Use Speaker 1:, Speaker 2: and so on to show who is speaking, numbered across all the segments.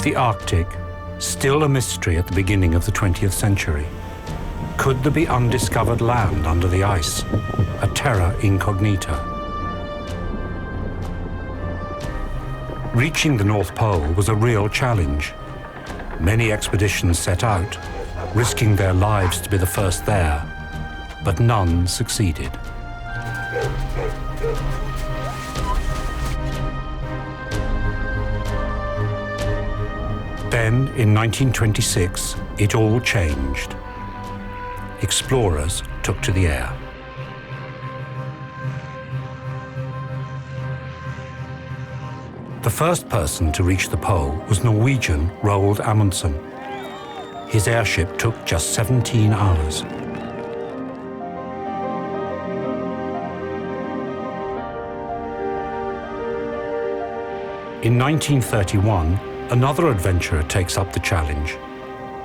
Speaker 1: The Arctic, still a mystery at the beginning of the 20th century. Could there be undiscovered land under the ice, a terra incognita? Reaching the North Pole was a real challenge. Many expeditions set out, risking their lives to be the first there, but none succeeded. Then, in 1926, it all changed. Explorers took to the air. The first person to reach the pole was Norwegian Roald Amundsen. His airship took just 17 hours. In 1931, another adventurer takes up the challenge.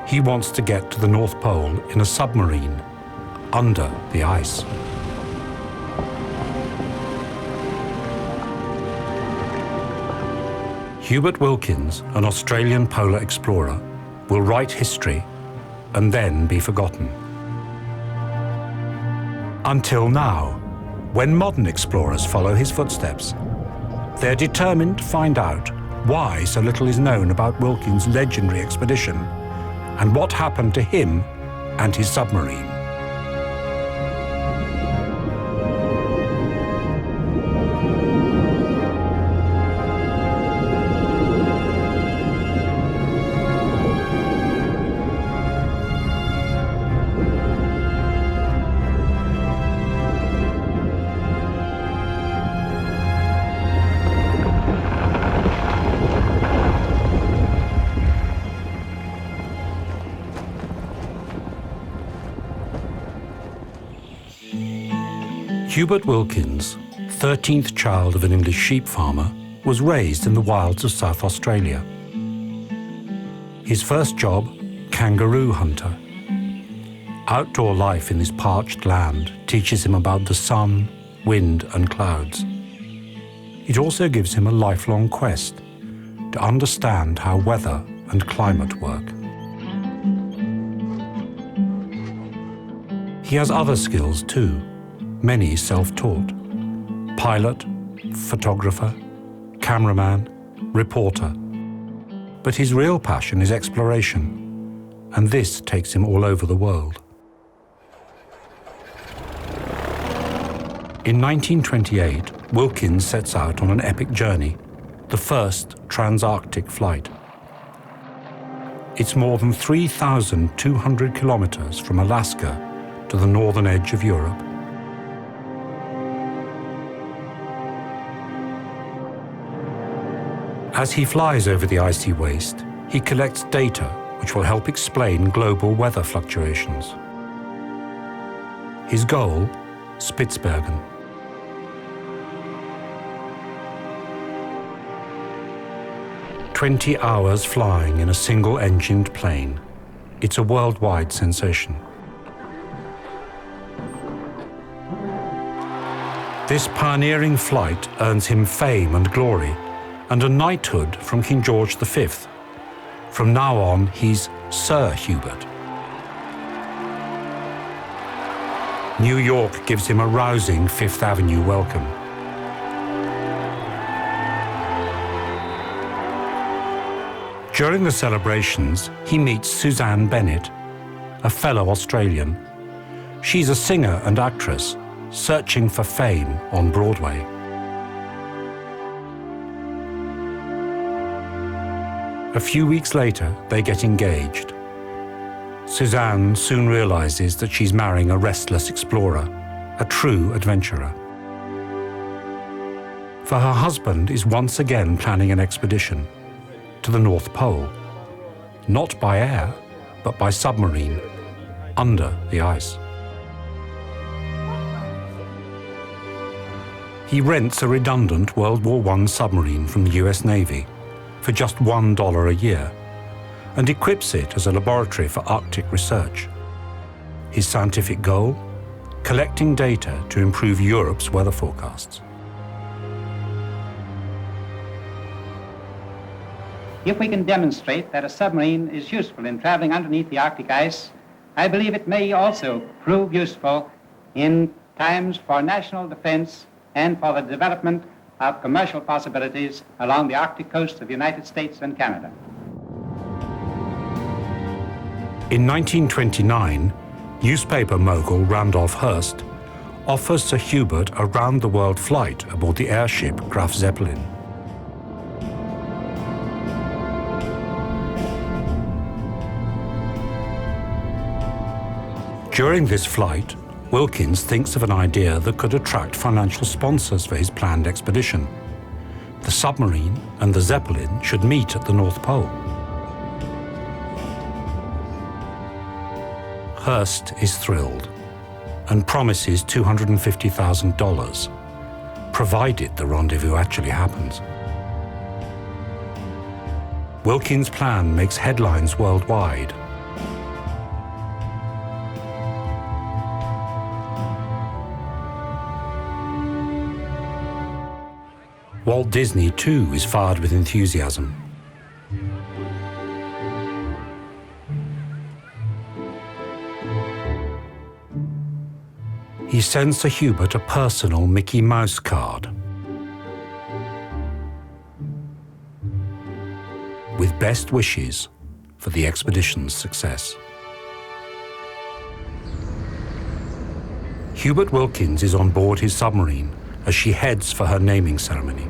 Speaker 1: He wants to get to the North Pole in a submarine, under the ice. Hubert Wilkins, an Australian polar explorer, will write history and then be forgotten. Until now, when modern explorers follow his footsteps, they're determined to find out why so little is known about Wilkins' legendary expedition and what happened to him and his submarine. Hubert Wilkins, 13th child of an English sheep farmer, was raised in the wilds of South Australia. His first job, kangaroo hunter. Outdoor life in this parched land teaches him about the sun, wind and clouds. It also gives him a lifelong quest to understand how weather and climate work. He has other skills too, many self-taught. Pilot, photographer, cameraman, reporter. But his real passion is exploration, and this takes him all over the world. In 1928, Wilkins sets out on an epic journey, the first transarctic flight. It's more than 3,200 kilometers from Alaska to the northern edge of Europe. As he flies over the icy waste, he collects data which will help explain global weather fluctuations. His goal, Spitsbergen. "20 hours flying in a single-engined plane. It's a worldwide sensation." This pioneering flight earns him fame and glory, and a knighthood from King George V. From now on, he's Sir Hubert. New York gives him a rousing Fifth Avenue welcome. During the celebrations, he meets Suzanne Bennett, a fellow Australian. She's a singer and actress, searching for fame on Broadway. A few weeks later, they get engaged. Suzanne soon realizes that she's marrying a restless explorer, a true adventurer. For her husband is once again planning an expedition to the North Pole, not by air, but by submarine, under the ice. He rents a redundant World War I submarine from the US Navy for just $1 a year, and equips it as a laboratory for Arctic research. His scientific goal? Collecting data to improve Europe's weather forecasts.
Speaker 2: If we can demonstrate that a submarine is useful in traveling underneath the Arctic ice, I believe it may also prove useful in times for national defense and for the development of commercial possibilities along the Arctic coast of the United States and Canada.
Speaker 1: In 1929, newspaper mogul Randolph Hearst offers Sir Hubert a round-the-world flight aboard the airship Graf Zeppelin. During this flight, Wilkins thinks of an idea that could attract financial sponsors for his planned expedition. The submarine and the Zeppelin should meet at the North Pole. Hearst is thrilled and promises $250,000, provided the rendezvous actually happens. Wilkins' plan makes headlines worldwide. Walt Disney, too, is fired with enthusiasm. He sends Sir Hubert a personal Mickey Mouse card with best wishes for the expedition's success. Hubert Wilkins is on board his submarine as she heads for her naming ceremony.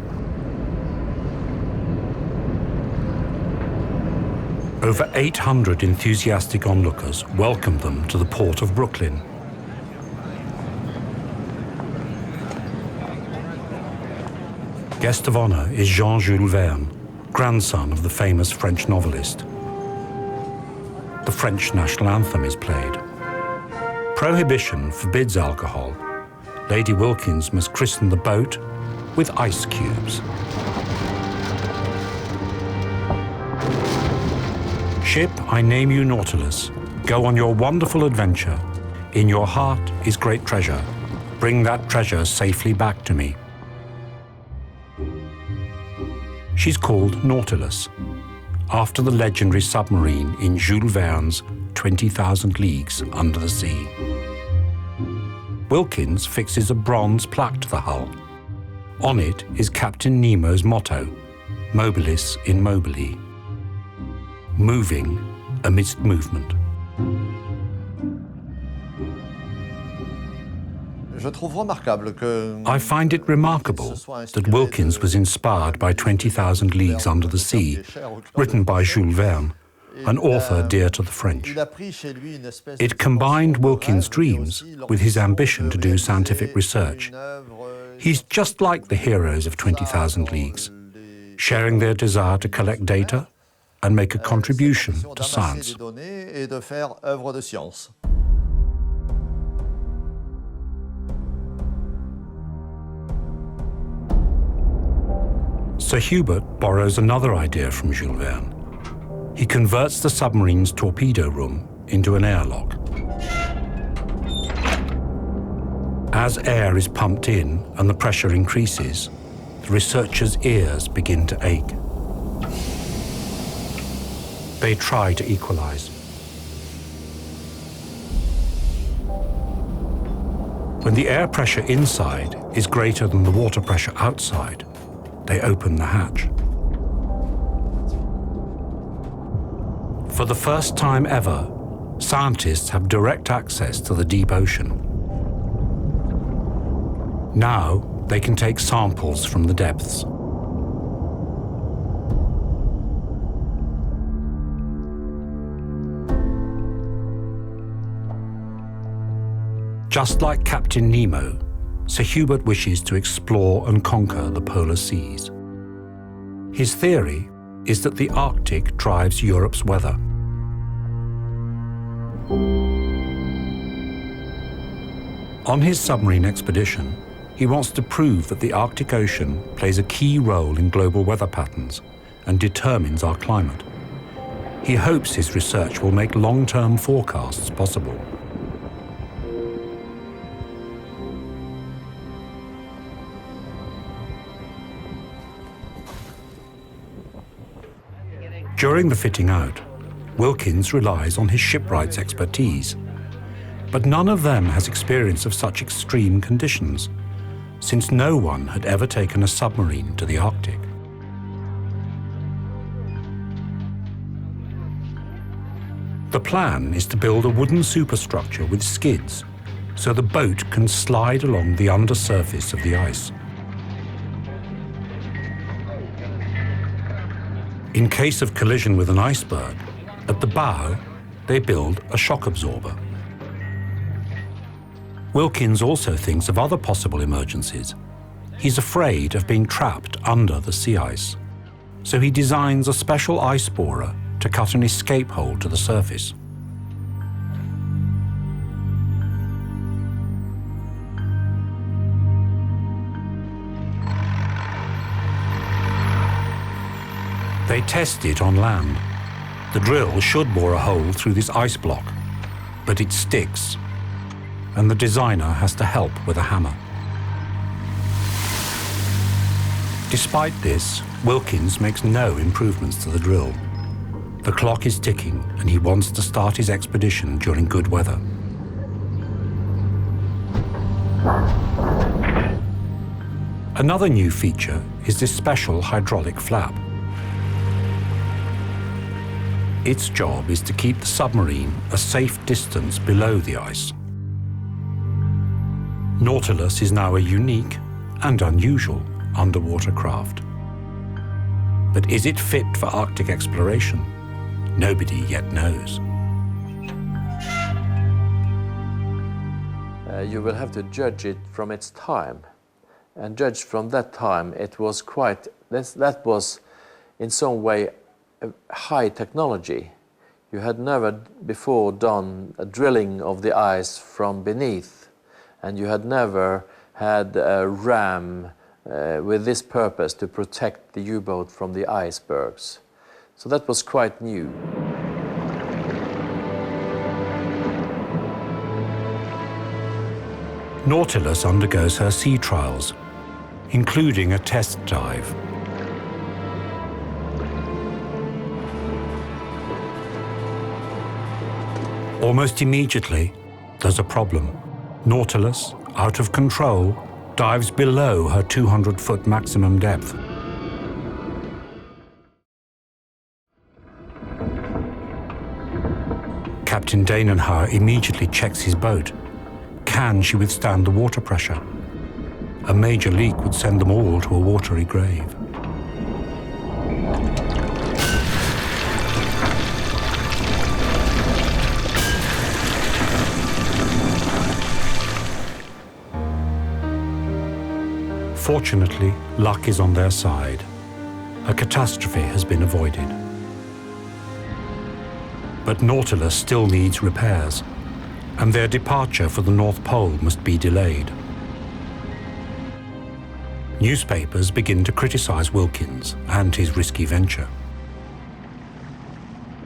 Speaker 1: Over 800 enthusiastic onlookers welcome them to the port of Brooklyn. Guest of honor is Jean-Jules Verne, grandson of the famous French novelist. The French national anthem is played. Prohibition forbids alcohol. Lady Wilkins must christen the boat with ice cubes. Ship, I name you Nautilus. Go on your wonderful adventure. In your heart is great treasure. Bring that treasure safely back to me. She's called Nautilus, after the legendary submarine in Jules Verne's 20,000 Leagues Under the Sea. Wilkins fixes a bronze plaque to the hull. On it is Captain Nemo's motto, Mobilis in mobili, moving amidst movement. I find it remarkable that Wilkins was inspired by 20,000 Leagues Under the Sea, written by Jules Verne, an author dear to the French. It combined Wilkins' dreams with his ambition to do scientific research. He's just like the heroes of 20,000 Leagues, sharing their desire to collect data and make a contribution to science. Sir Hubert borrows another idea from Jules Verne. He converts the submarine's torpedo-room into an airlock. As air is pumped in and the pressure increases, the researchers' ears begin to ache. They try to equalize. When the air pressure inside is greater than the water pressure outside, they open the hatch. For the first time ever, scientists have direct access to the deep ocean. Now they can take samples from the depths. Just like Captain Nemo, Sir Hubert wishes to explore and conquer the polar seas. His theory is that the Arctic drives Europe's weather. On his submarine expedition, he wants to prove that the Arctic Ocean plays a key role in global weather patterns and determines our climate. He hopes his research will make long-term forecasts possible. During the fitting out, Wilkins relies on his shipwright's expertise, but none of them has experience of such extreme conditions, since no one had ever taken a submarine to the Arctic. The plan is to build a wooden superstructure with skids, so the boat can slide along the undersurface of the ice. In case of collision with an iceberg, at the bow, they build a shock absorber. Wilkins also thinks of other possible emergencies. He's afraid of being trapped under the sea ice, so he designs a special ice borer to cut an escape hole to the surface. They test it on land. The drill should bore a hole through this ice block, but it sticks, and the designer has to help with a hammer. Despite this, Wilkins makes no improvements to the drill. The clock is ticking, and he wants to start his expedition during good weather. Another new feature is this special hydraulic flap. Its job is to keep the submarine a safe distance below the ice. Nautilus is now a unique and unusual underwater craft. But is it fit for Arctic exploration? Nobody yet knows.
Speaker 3: You will have to judge it from its time. And judged from that time, it was quite, that was in some way a high technology. You had never before done a drilling of the ice from beneath, and you had never had a ram with this purpose to protect the U-boat from the icebergs. So that was quite new.
Speaker 1: Nautilus undergoes her sea trials, including a test dive. Almost immediately, there's a problem. Nautilus, out of control, dives below her 200-foot maximum depth. Captain Nemo immediately checks his boat. Can she withstand the water pressure? A major leak would send them all to a watery grave. Fortunately, luck is on their side. A catastrophe has been avoided. But Nautilus still needs repairs, and their departure for the North Pole must be delayed. Newspapers begin to criticize Wilkins and his risky venture.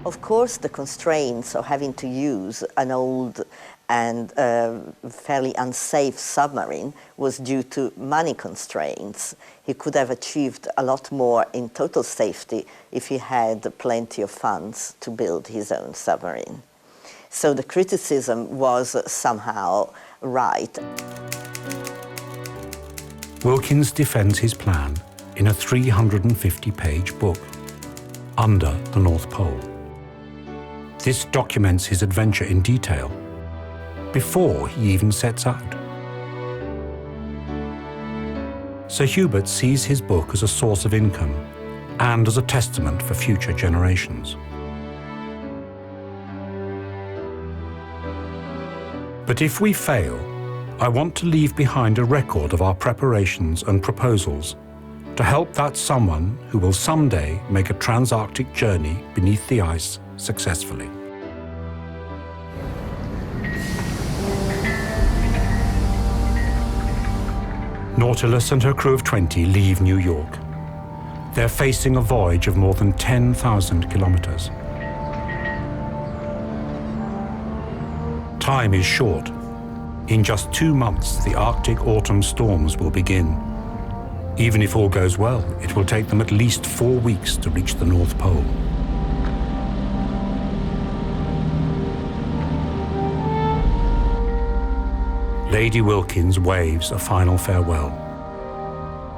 Speaker 4: Of course, the constraints of having to use an old and fairly unsafe submarine was due to money constraints. He could have achieved a lot more in total safety if he had plenty of funds to build his own submarine. So the criticism was somehow right.
Speaker 1: Wilkins defends his plan in a 350-page book, Under the North Pole. This documents his adventure in detail, before he even sets out. Sir Hubert sees his book as a source of income and as a testament for future generations. But if we fail, I want to leave behind a record of our preparations and proposals to help that someone who will someday make a transarctic journey beneath the ice successfully. Nautilus and her crew of 20 leave New York. They're facing a voyage of more than 10,000 kilometers. Time is short. In just 2 months, the Arctic autumn storms will begin. Even if all goes well, it will take them at least 4 weeks to reach the North Pole. Lady Wilkins waves a final farewell.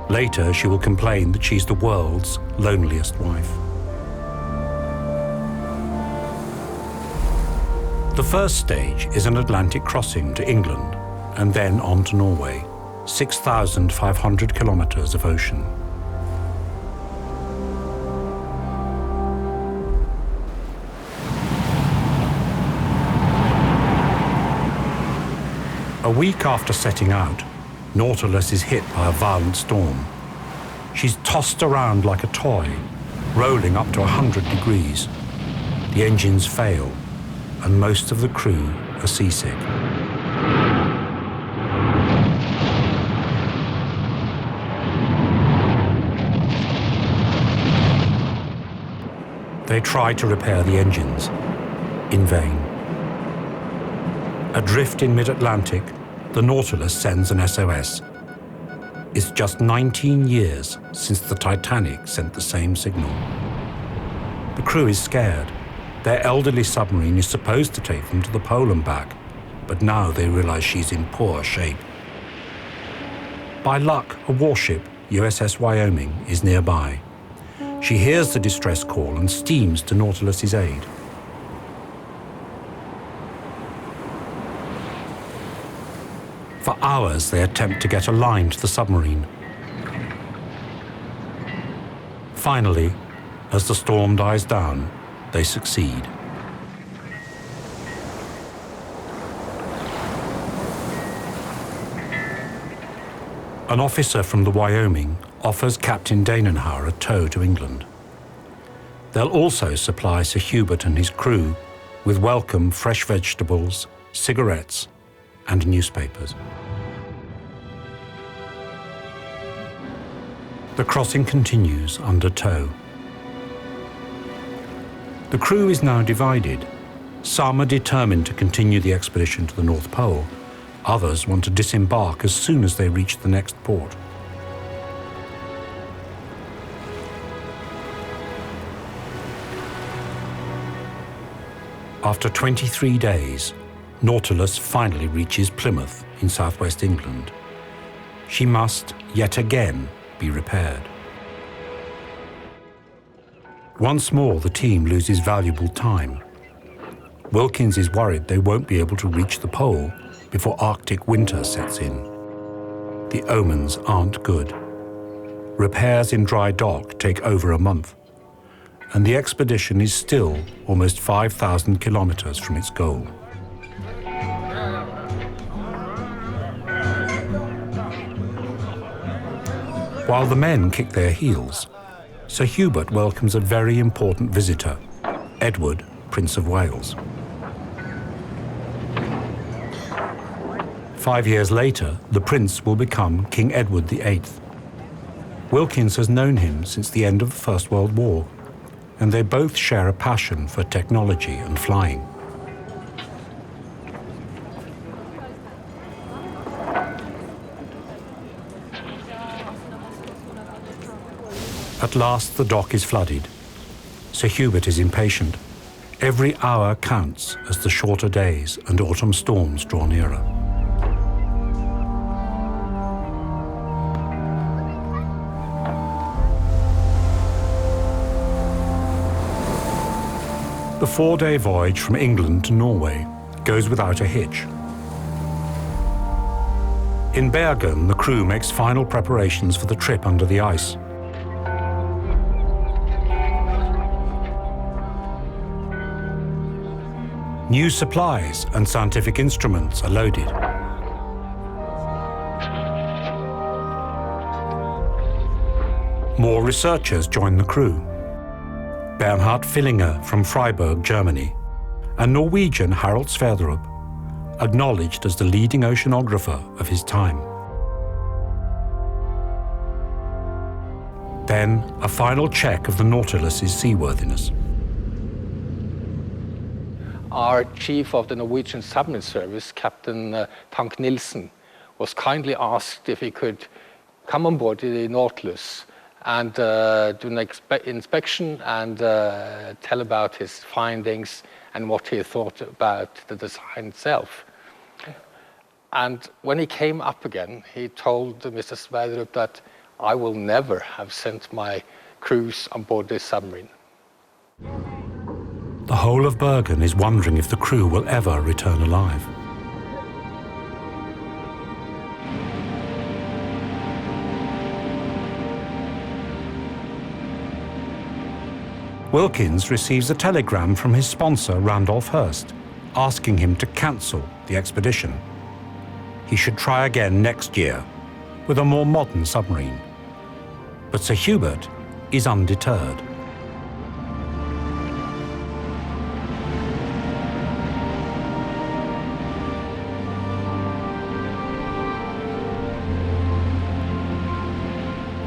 Speaker 1: Later, she will complain that she's the world's loneliest wife. The first stage is an Atlantic crossing to England and then on to Norway, 6,500 kilometers of ocean. A week after setting out, Nautilus is hit by a violent storm. She's tossed around like a toy, rolling up to 100 degrees. The engines fail, and most of the crew are seasick. They try to repair the engines, in vain. Adrift in mid-Atlantic, the Nautilus sends an SOS. It's just 19 years since the Titanic sent the same signal. The crew is scared. Their elderly submarine is supposed to take them to the pole and back, but now they realize she's in poor shape. By luck, a warship, USS Wyoming, is nearby. She hears the distress call and steams to Nautilus's aid. For hours, they attempt to get a line to the submarine. Finally, as the storm dies down, they succeed. An officer from the Wyoming offers Captain Danenhauer a tow to England. They'll also supply Sir Hubert and his crew with welcome fresh vegetables, cigarettes, and newspapers. The crossing continues under tow. The crew is now divided. Some are determined to continue the expedition to the North Pole. Others want to disembark as soon as they reach the next port. After 23 days, Nautilus finally reaches Plymouth in southwest England. She must, yet again, be repaired. Once more, the team loses valuable time. Wilkins is worried they won't be able to reach the pole before Arctic winter sets in. The omens aren't good. Repairs in dry dock take over a month, and the expedition is still almost 5,000 kilometers from its goal. While the men kick their heels, Sir Hubert welcomes a very important visitor, Edward, Prince of Wales. 5 years later, the prince will become King Edward VIII. Wilkins has known him since the end of the First World War, and they both share a passion for technology and flying. At last, the dock is flooded. Sir Hubert is impatient. Every hour counts as the shorter days and autumn storms draw nearer. The 4-day voyage from England to Norway goes without a hitch. In Bergen, the crew makes final preparations for the trip under the ice. New supplies and scientific instruments are loaded. More researchers join the crew. Bernhard Fillinger from Freiburg, Germany, and Norwegian Harald Sverdrup, acknowledged as the leading oceanographer of his time. Then, a final check of the Nautilus's seaworthiness.
Speaker 5: Our chief of the Norwegian Submarine Service, Captain Tank Nilsen, was kindly asked if he could come on board the Nautilus and do an inspection and tell about his findings and what he thought about the design itself. And when he came up again, he told Mr. Sverdrup that I will never have sent my crews on board this submarine.
Speaker 1: The whole of Bergen is wondering if the crew will ever return alive. Wilkins receives a telegram from his sponsor, Randolph Hearst, asking him to cancel the expedition. He should try again next year with a more modern submarine. But Sir Hubert is undeterred.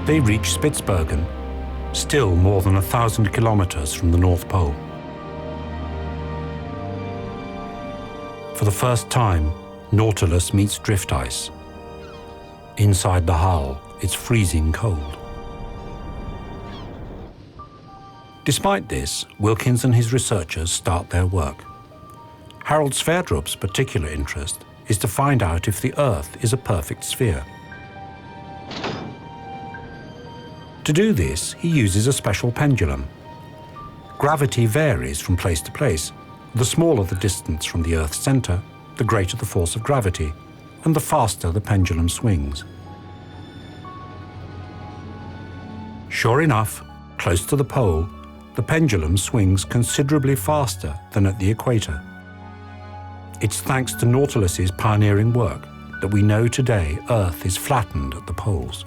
Speaker 1: They reach Spitsbergen, still more than 1,000 kilometers from the North Pole. For the first time, Nautilus meets drift ice. Inside the hull, it's freezing cold. Despite this, Wilkins and his researchers start their work. Harold Sverdrup's particular interest is to find out if the Earth is a perfect sphere. To do this, he uses a special pendulum. Gravity varies from place to place. The smaller the distance from the Earth's center, the greater the force of gravity, and the faster the pendulum swings. Sure enough, close to the pole, the pendulum swings considerably faster than at the equator. It's thanks to Nautilus's pioneering work that we know today Earth is flattened at the poles.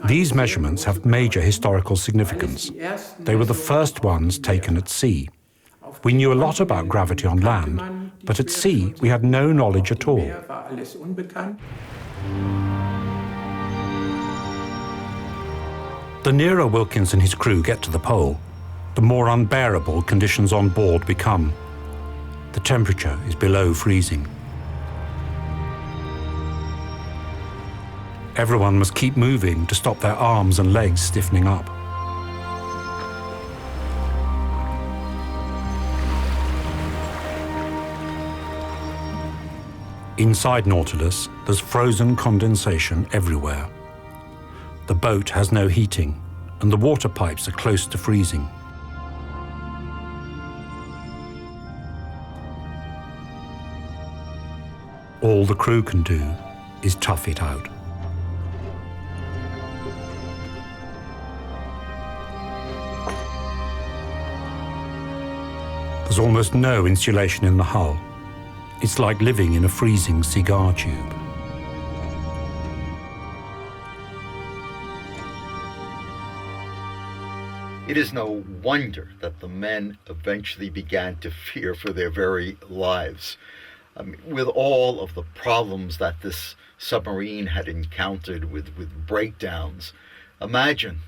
Speaker 1: These measurements have major historical significance. They were the first ones taken at sea. We knew a lot about gravity on land, but at sea we had no knowledge at all. The nearer Wilkins and his crew get to the pole, the more unbearable conditions on board become. The temperature is below freezing. Everyone must keep moving to stop their arms and legs stiffening up. Inside Nautilus, there's frozen condensation everywhere. The boat has no heating, and the water pipes are close to freezing. All the crew can do is tough it out. There's almost no insulation in the hull. It's like living in a freezing cigar tube.
Speaker 6: It is no wonder that the men eventually began to fear for their very lives. With all of the problems that this submarine had encountered with breakdowns, imagine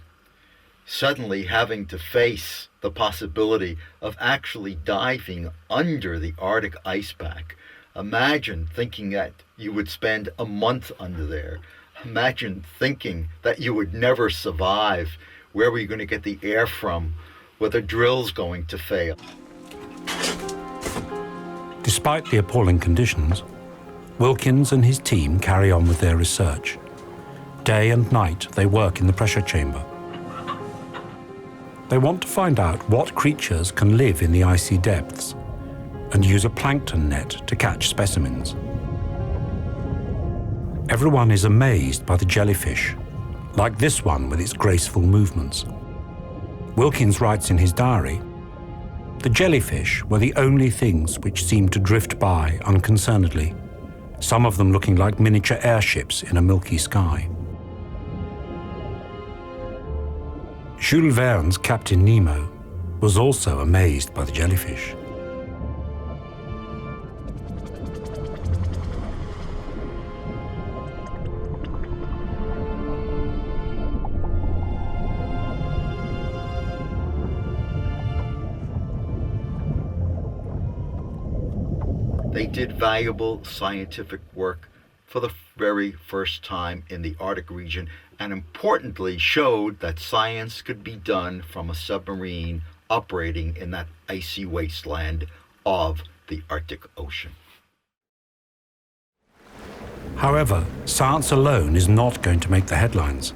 Speaker 6: suddenly having to face the possibility of actually diving under the Arctic ice pack. Imagine thinking that you would spend a month under there. Imagine thinking that you would never survive. Where were you going to get the air from? Were the drills going to fail?
Speaker 1: Despite the appalling conditions, Wilkins and his team carry on with their research. Day and night they work in the pressure chamber. They want to find out what creatures can live in the icy depths and use a plankton net to catch specimens. Everyone is amazed by the jellyfish, like this one with its graceful movements. Wilkins writes in his diary, "The jellyfish were the only things which seemed to drift by unconcernedly, some of them looking like miniature airships in a milky sky." Jules Verne's Captain Nemo was also amazed by the jellyfish.
Speaker 6: They did valuable scientific work for the very first time in the Arctic region, and importantly showed that science could be done from a submarine operating in that icy wasteland of the Arctic Ocean.
Speaker 1: However, science alone is not going to make the headlines.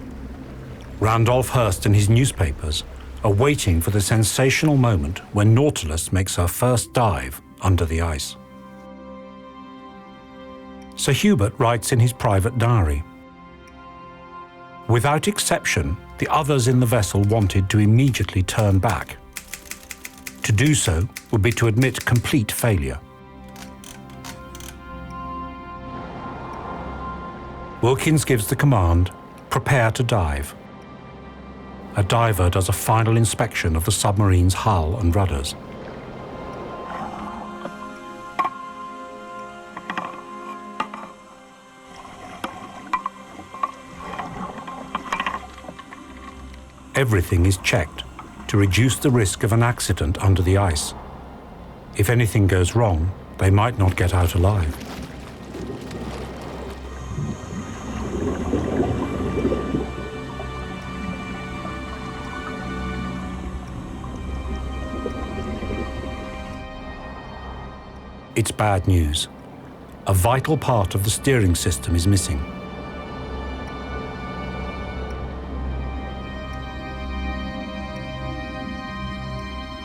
Speaker 1: Randolph Hearst and his newspapers are waiting for the sensational moment when Nautilus makes her first dive under the ice. Sir Hubert writes in his private diary, "Without exception, the others in the vessel wanted to immediately turn back. To do so would be to admit complete failure." Wilkins gives the command, "Prepare to dive." A diver does a final inspection of the submarine's hull and rudders. Everything is checked to reduce the risk of an accident under the ice. If anything goes wrong, they might not get out alive. It's bad news. A vital part of the steering system is missing.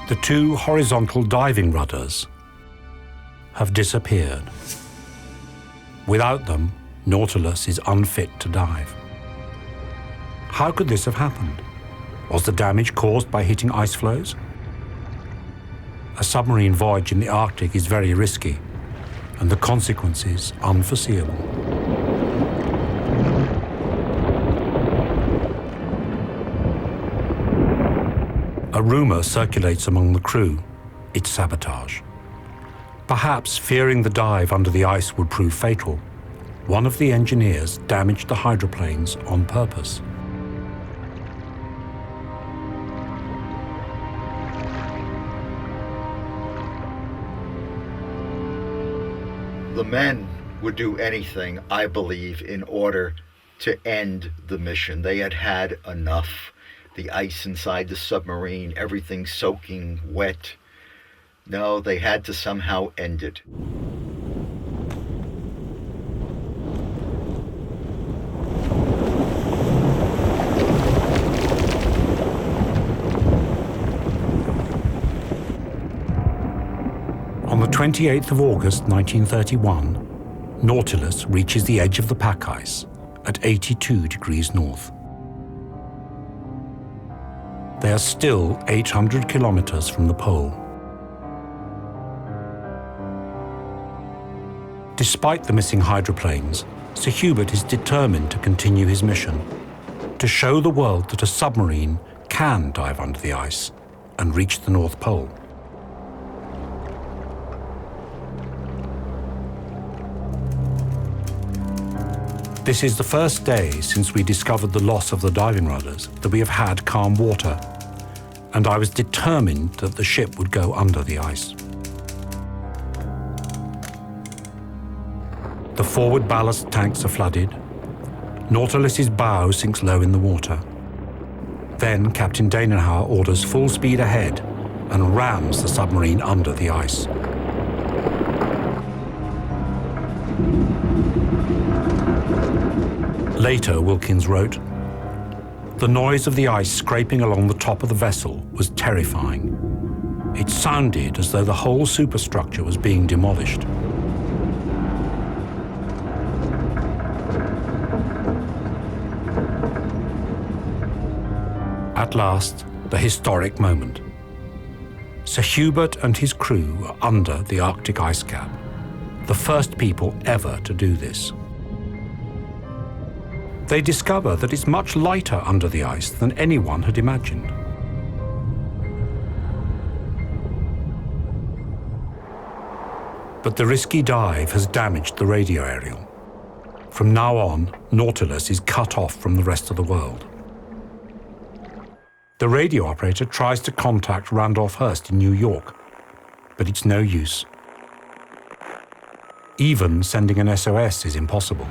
Speaker 1: The two horizontal diving rudders have disappeared. Without them, Nautilus is unfit to dive. How could this have happened? Was the damage caused by hitting ice floes? A submarine voyage in the Arctic is very risky, and the consequences unforeseeable. A rumor circulates among the crew. It's sabotage. Perhaps fearing the dive under the ice would prove fatal, one of the engineers damaged the hydroplanes on purpose.
Speaker 6: The men would do anything, I believe, in order to end the mission. They had had enough. The ice inside the submarine, everything soaking wet. No, they had to somehow end it.
Speaker 1: On the 28th of August 1931, Nautilus reaches the edge of the pack ice at 82 degrees north. They are still 800 kilometers from the pole. Despite the missing hydroplanes, Sir Hubert is determined to continue his mission, to show the world that a submarine can dive under the ice and reach the North Pole. This is the first day since we discovered the loss of the diving rudders that we have had calm water, and I was determined that the ship would go under the ice. The forward ballast tanks are flooded. Nautilus's bow sinks low in the water. Then Captain Nemo orders full speed ahead and rams the submarine under the ice. Later, Wilkins wrote, "The noise of the ice scraping along the top of the vessel was terrifying. It sounded as though the whole superstructure was being demolished." At last, the historic moment. Sir Hubert and his crew are under the Arctic ice cap, the first people ever to do this. They discover that it's much lighter under the ice than anyone had imagined. But the risky dive has damaged the radio aerial. From now on, Nautilus is cut off from the rest of the world. The radio operator tries to contact Randolph Hearst in New York, but it's no use. Even sending an SOS is impossible.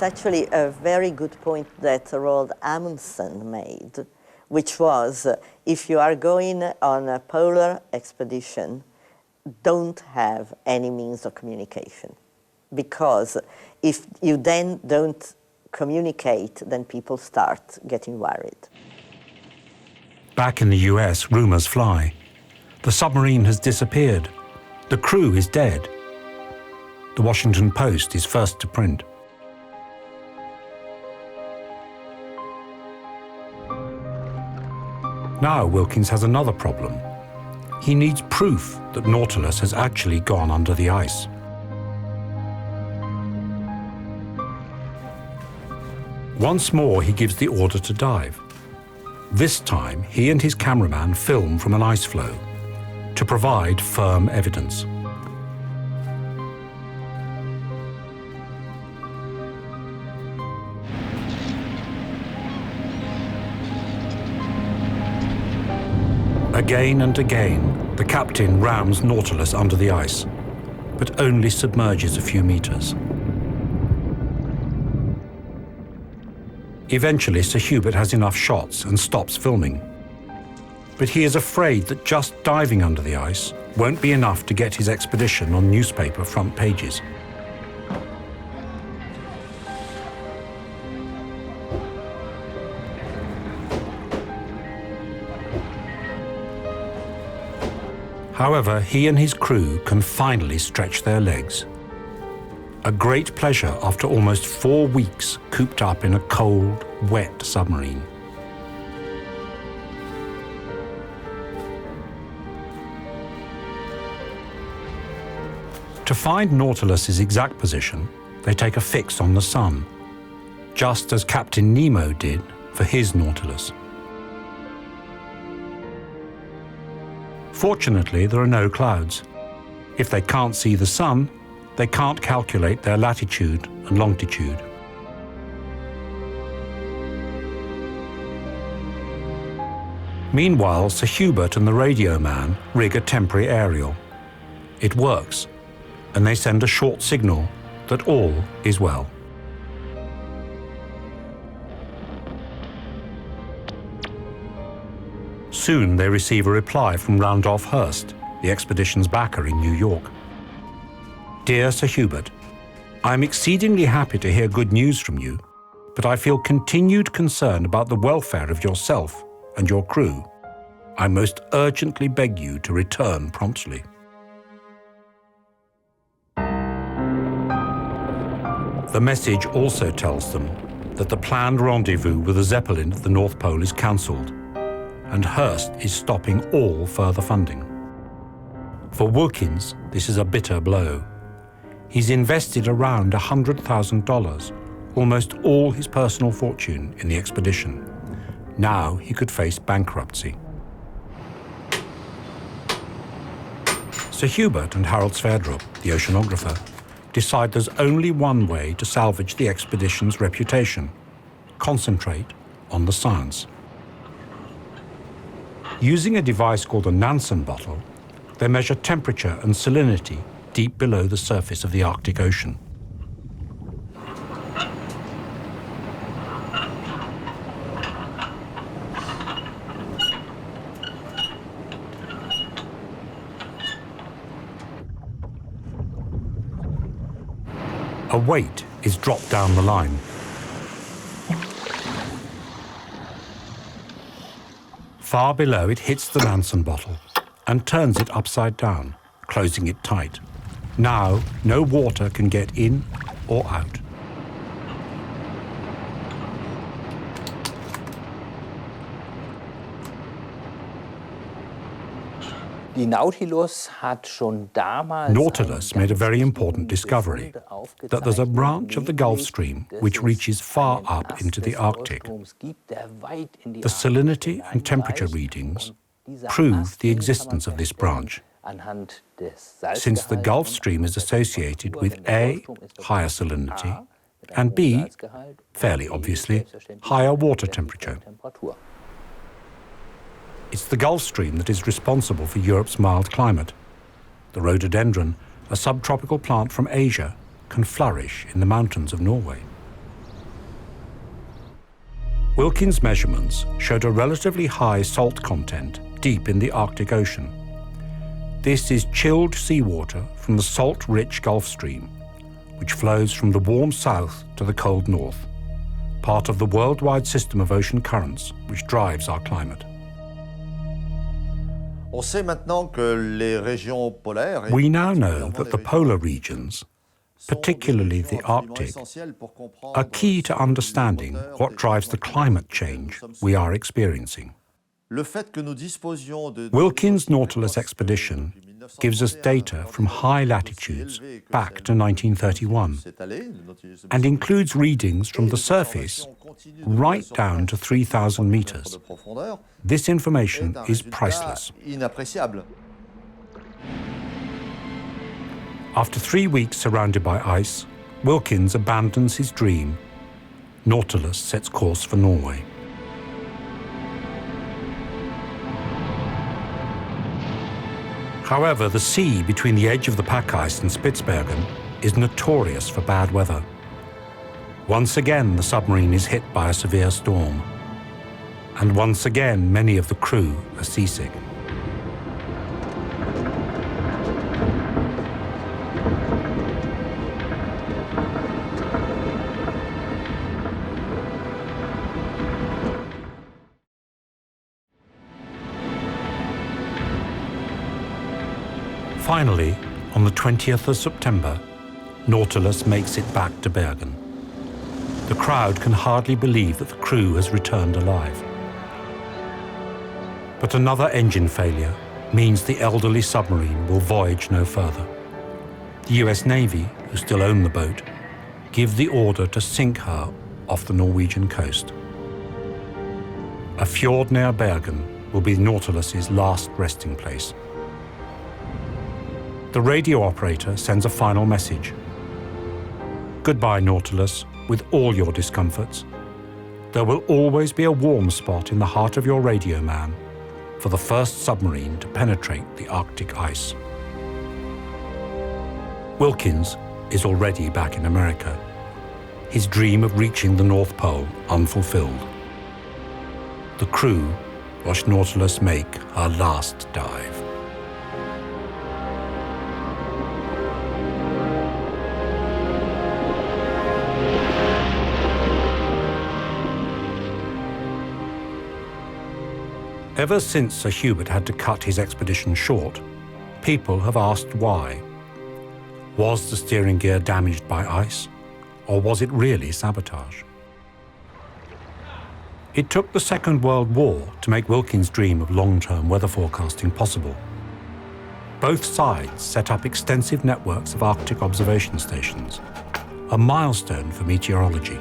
Speaker 4: it's actually a very good point that Roald Amundsen made, which was if you are going on a polar expedition, don't have any means of communication. Because if you then don't communicate, then people start getting worried.
Speaker 1: Back in the US, rumors fly. The submarine has disappeared. The crew is dead. The Washington Post is first to print. Now Wilkins has another problem. He needs proof that Nautilus has actually gone under the ice. Once more, he gives the order to dive. This time, he and his cameraman film from an ice floe to provide firm evidence. Again and again, the captain rams Nautilus under the ice, but only submerges a few meters. Eventually, Sir Hubert has enough shots and stops filming. But he is afraid that just diving under the ice won't be enough to get his expedition on newspaper front pages. However, he and his crew can finally stretch their legs. A great pleasure after almost 4 weeks cooped up in a cold, wet submarine. To find Nautilus's exact position, they take a fix on the sun, just as Captain Nemo did for his Nautilus. Fortunately, there are no clouds. If they can't see the sun, they can't calculate their latitude and longitude. Meanwhile, Sir Hubert and the radio man rig a temporary aerial. It works, and they send a short signal that all is well. Soon they receive a reply from Randolph Hearst, the expedition's backer in New York. Dear Sir Hubert, I am exceedingly happy to hear good news from you, but I feel continued concern about the welfare of yourself and your crew. I most urgently beg you to return promptly. The message also tells them that the planned rendezvous with the zeppelin at the North Pole is cancelled, and Hearst is stopping all further funding. For Wilkins, this is a bitter blow. He's invested around $100,000, almost all his personal fortune, in the expedition. Now he could face bankruptcy. Sir Hubert and Harold Sverdrup, the oceanographer, decide there's only one way to salvage the expedition's reputation: concentrate on the science. Using a device called a Nansen bottle, they measure temperature and salinity deep below the surface of the Arctic Ocean. A weight is dropped down the line. Far below, it hits the Nansen bottle and turns it upside down, closing it tight. Now, no water can get in or out.
Speaker 7: Nautilus
Speaker 1: made a very important discovery, that there's a branch of the Gulf Stream which reaches far up into the Arctic. The salinity and temperature readings prove the existence of this branch, since the Gulf Stream is associated with A, higher salinity, and B, fairly obviously, higher water temperature. It's the Gulf Stream that is responsible for Europe's mild climate. The rhododendron, a subtropical plant from Asia, can flourish in the mountains of Norway. Wilkins' measurements showed a relatively high salt content deep in the Arctic Ocean. This is chilled seawater from the salt-rich Gulf Stream, which flows from the warm south to the cold north, part of the worldwide system of ocean currents which drives our climate. We now know that the polar regions, particularly the Arctic, are key to understanding what drives the climate change we are experiencing. Wilkins' Nautilus expedition gives us data from high latitudes back to 1931 and includes readings from the surface right down to 3,000 meters. This information is priceless. After 3 weeks surrounded by ice, Wilkins abandons his dream. Nautilus sets course for Norway. However, the sea between the edge of the pack ice and Spitsbergen is notorious for bad weather. Once again, the submarine is hit by a severe storm. And once again, many of the crew are seasick. Finally, on the 20th of September, Nautilus makes it back to Bergen. The crowd can hardly believe that the crew has returned alive. But another engine failure means the elderly submarine will voyage no further. The US Navy, who still own the boat, give the order to sink her off the Norwegian coast. A fjord near Bergen will be Nautilus's last resting place. The radio operator sends a final message. Goodbye, Nautilus, with all your discomforts. There will always be a warm spot in the heart of your radio man for the first submarine to penetrate the Arctic ice. Wilkins is already back in America, his dream of reaching the North Pole unfulfilled. The crew watch Nautilus make her last dive. Ever since Sir Hubert had to cut his expedition short, people have asked why. Was the steering gear damaged by ice, or was it really sabotage? It took the Second World War to make Wilkins' dream of long-term weather forecasting possible. Both sides set up extensive networks of Arctic observation stations, a milestone for meteorology.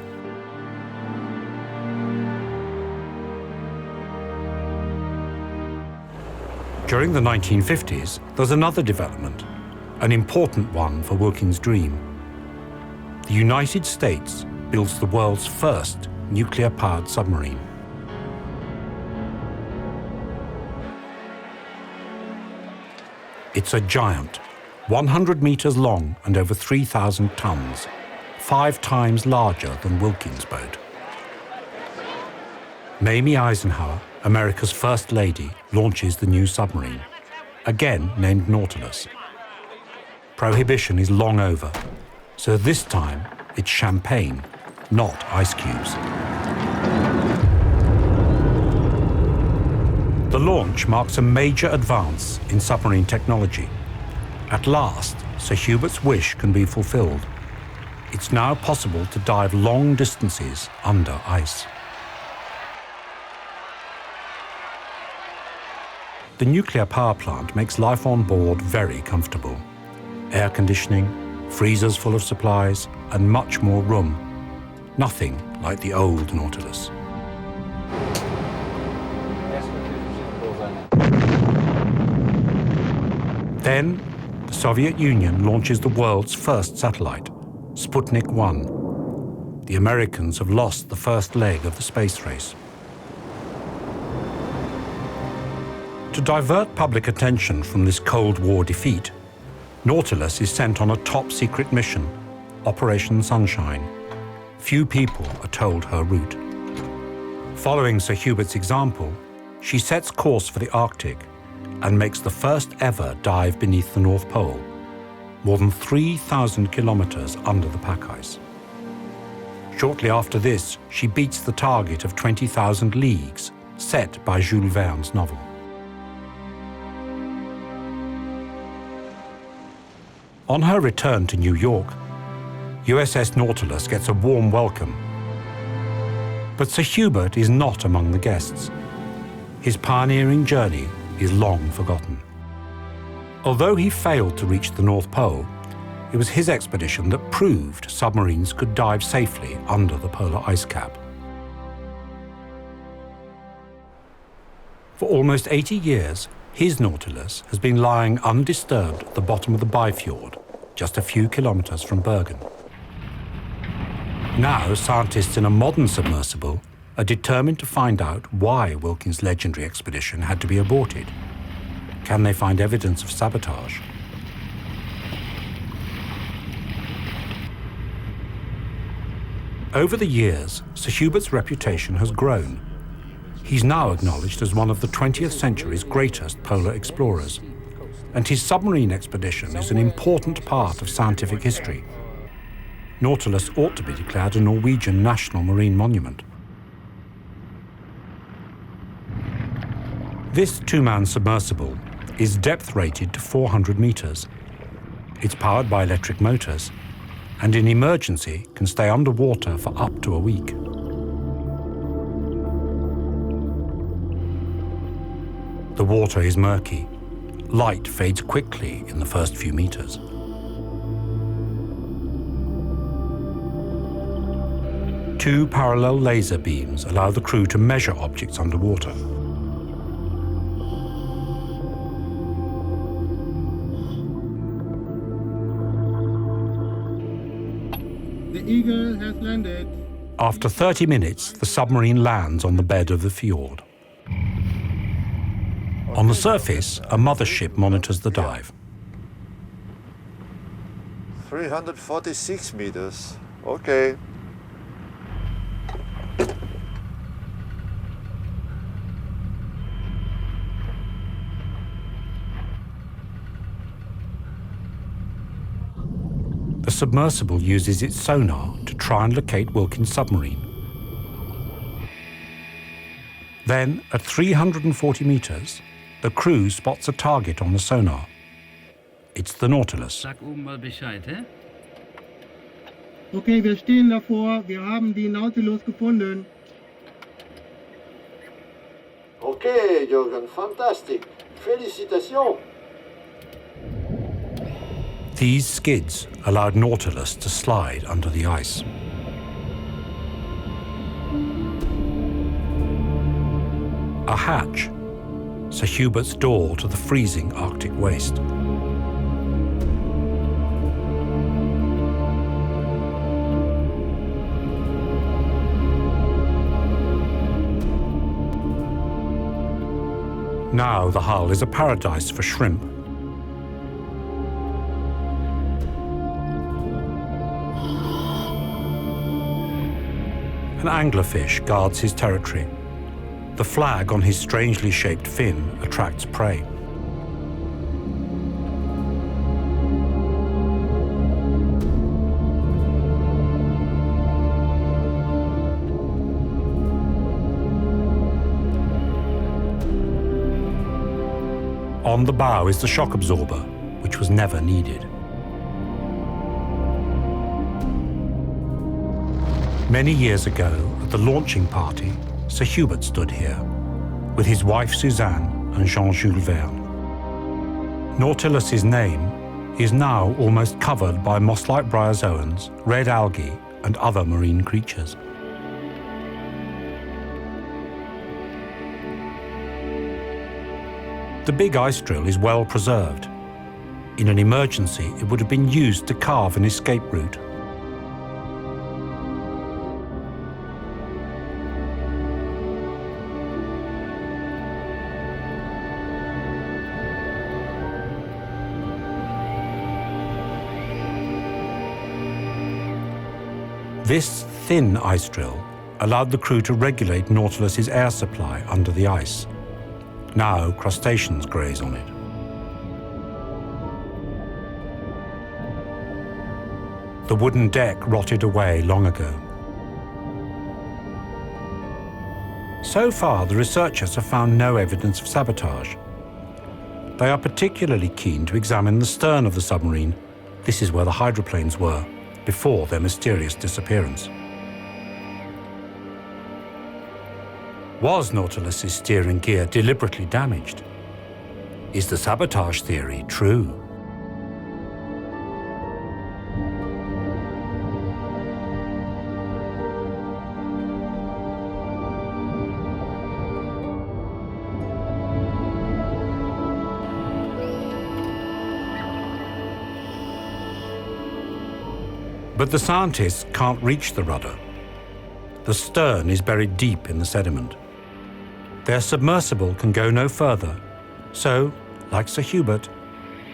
Speaker 1: During the 1950s, there's another development, an important one for Wilkins' dream. The United States builds the world's first nuclear-powered submarine. It's a giant, 100 meters long and over 3,000 tons, 5 times larger than Wilkins' boat. Mamie Eisenhower, America's First Lady, launches the new submarine, again named Nautilus. Prohibition is long over, so this time it's champagne, not ice cubes. The launch marks a major advance in submarine technology. At last, Sir Hubert's wish can be fulfilled. It's now possible to dive long distances under ice. The nuclear power plant makes life on board very comfortable. Air conditioning, freezers full of supplies, and much more room. Nothing like the old Nautilus. Then, the Soviet Union launches the world's first satellite, Sputnik 1. The Americans have lost the first leg of the space race. To divert public attention from this Cold War defeat, Nautilus is sent on a top-secret mission, Operation Sunshine. Few people are told her route. Following Sir Hubert's example, she sets course for the Arctic and makes the first ever dive beneath the North Pole, more than 3,000 kilometers under the pack ice. Shortly after this, she beats the target of 20,000 leagues set by Jules Verne's novel. On her return to New York, USS Nautilus gets a warm welcome. But Sir Hubert is not among the guests. His pioneering journey is long forgotten. Although he failed to reach the North Pole, it was his expedition that proved submarines could dive safely under the polar ice cap. For almost 80 years, his Nautilus has been lying undisturbed at the bottom of the fjord, just a few kilometers from Bergen. Now, scientists in a modern submersible are determined to find out why Wilkins' legendary expedition had to be aborted. Can they find evidence of sabotage? Over the years, Sir Hubert's reputation has grown. He's now acknowledged as one of the 20th century's greatest polar explorers, and his submarine expedition is an important part of scientific history. Nautilus ought to be declared a Norwegian national marine monument. This two-man submersible is depth-rated to 400 meters. It's powered by electric motors, and in emergency can stay underwater for up to a week. The water is murky. Light fades quickly in the first few meters. Two parallel laser beams allow the crew to measure objects underwater.
Speaker 8: The Eagle has landed.
Speaker 1: After 30 minutes, the submarine lands on the bed of the fjord. On the surface, a mothership monitors the dive.
Speaker 9: 346 meters. Okay.
Speaker 1: The submersible uses its sonar to try and locate Wilkins' submarine. Then, at 340 meters, the crew spots a target on the sonar. It's the Nautilus.
Speaker 8: Sag oben mal Bescheid, hä? Okay, wir stehen davor. Wir haben die Nautilus gefunden.
Speaker 9: Okay, Jürgen, fantastic. Félicitations.
Speaker 1: These skids allowed Nautilus to slide under the ice. A hatch, Sir Hubert's door to the freezing Arctic waste. Now the hull is a paradise for shrimp. An anglerfish guards his territory. The flag on his strangely shaped fin attracts prey. On the bow is the shock absorber, which was never needed. Many years ago, at the launching party, Sir Hubert stood here, with his wife Suzanne and Jean-Jules Verne. Nautilus's name is now almost covered by moss-like bryozoans, red algae, and other marine creatures. The big ice drill is well preserved. In an emergency, it would have been used to carve an escape route. This thin ice drill allowed the crew to regulate Nautilus's air supply under the ice. Now crustaceans graze on it. The wooden deck rotted away long ago. So far, the researchers have found no evidence of sabotage. They are particularly keen to examine the stern of the submarine. This is where the hydroplanes were before their mysterious disappearance. Was Nautilus's steering gear deliberately damaged? Is the sabotage theory true? But the scientists can't reach the rudder. The stern is buried deep in the sediment. Their submersible can go no further, so, like Sir Hubert,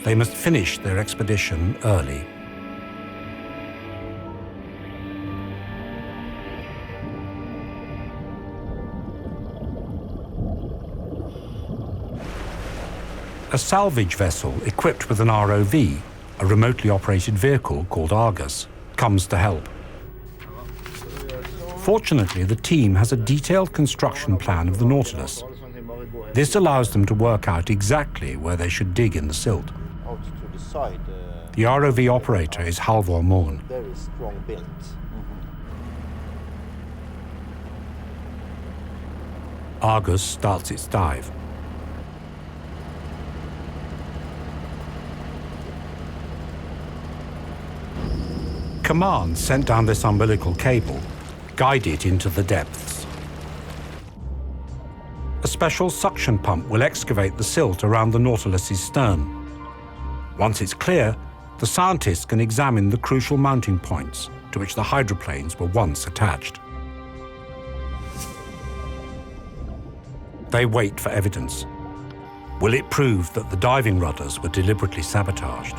Speaker 1: they must finish their expedition early. A salvage vessel equipped with an ROV, a remotely operated vehicle called Argus, comes to help. Fortunately, the team has a detailed construction plan of the Nautilus. This allows them to work out exactly where they should dig in the silt. The ROV operator is Halvor Morn.
Speaker 9: Very strong built.
Speaker 1: Argus starts its dive. Command sent down this umbilical cable, guide it into the depths. A special suction pump will excavate the silt around the Nautilus's stern. Once it's clear, the scientists can examine the crucial mounting points to which the hydroplanes were once attached. They wait for evidence. Will it prove that the diving rudders were deliberately sabotaged?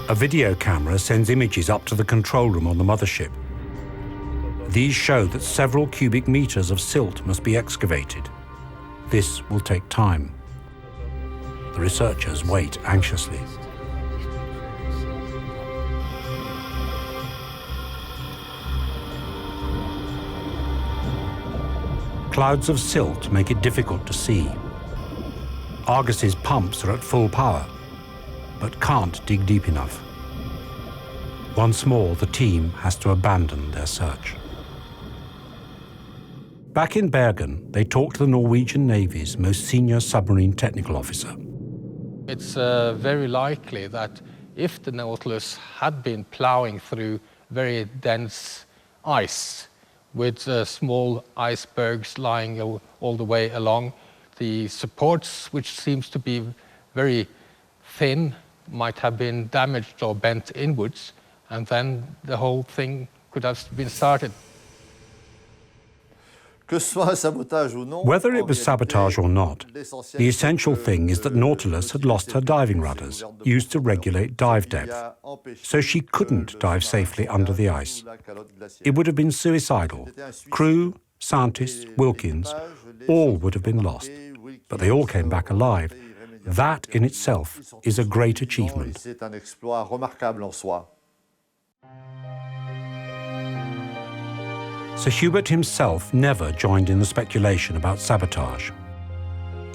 Speaker 1: A video camera sends images up to the control room on the mothership. These show that several cubic meters of silt must be excavated. This will take time. The researchers wait anxiously. Clouds of silt make it difficult to see. Argus's pumps are at full power, but can't dig deep enough. Once more, the team has to abandon their search. Back in Bergen, they talk to the Norwegian Navy's most senior submarine technical officer.
Speaker 5: It's very likely that if the Nautilus had been plowing through very dense ice with small icebergs lying all the way along, the supports, which seems to be very thin, might have been damaged or bent inwards, and then the whole thing could have been started.
Speaker 1: Whether it was sabotage or not, the essential thing is that Nautilus had lost her diving rudders, used to regulate dive depth, so she couldn't dive safely under the ice. It would have been suicidal. Crew, scientists, Wilkins, all would have been lost, but they all came back alive. That in itself is a great achievement. Sir Hubert himself never joined in the speculation about sabotage.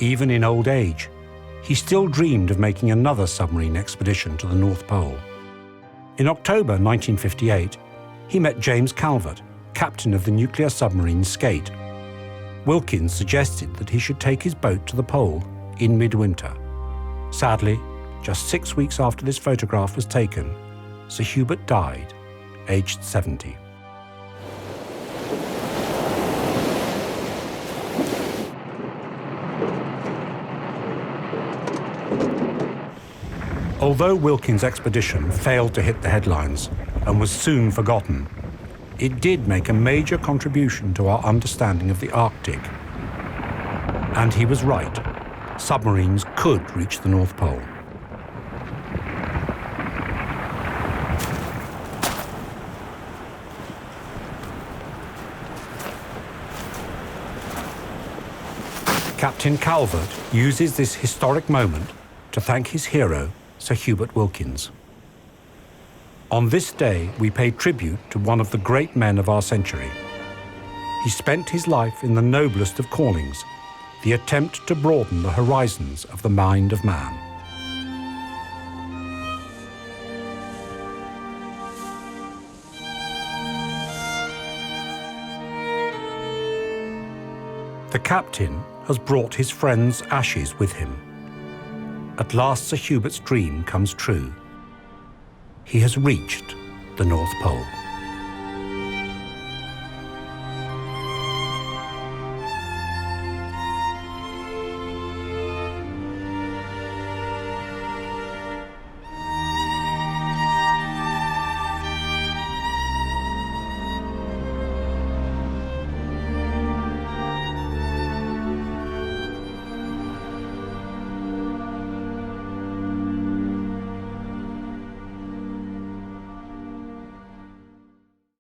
Speaker 1: Even in old age, he still dreamed of making another submarine expedition to the North Pole. In October 1958, he met James Calvert, captain of the nuclear submarine Skate. Wilkins suggested that he should take his boat to the pole in midwinter. Sadly, just 6 weeks after this photograph was taken, Sir Hubert died, aged 70. Although Wilkins' expedition failed to hit the headlines and was soon forgotten, it did make a major contribution to our understanding of the Arctic. And he was right. Submarines could reach the North Pole. Captain Calvert uses this historic moment to thank his hero, Sir Hubert Wilkins. On this day, we pay tribute to one of the great men of our century. He spent his life in the noblest of callings, the attempt to broaden the horizons of the mind of man. The captain has brought his friend's ashes with him. At last Sir Hubert's dream comes true. He has reached the North Pole.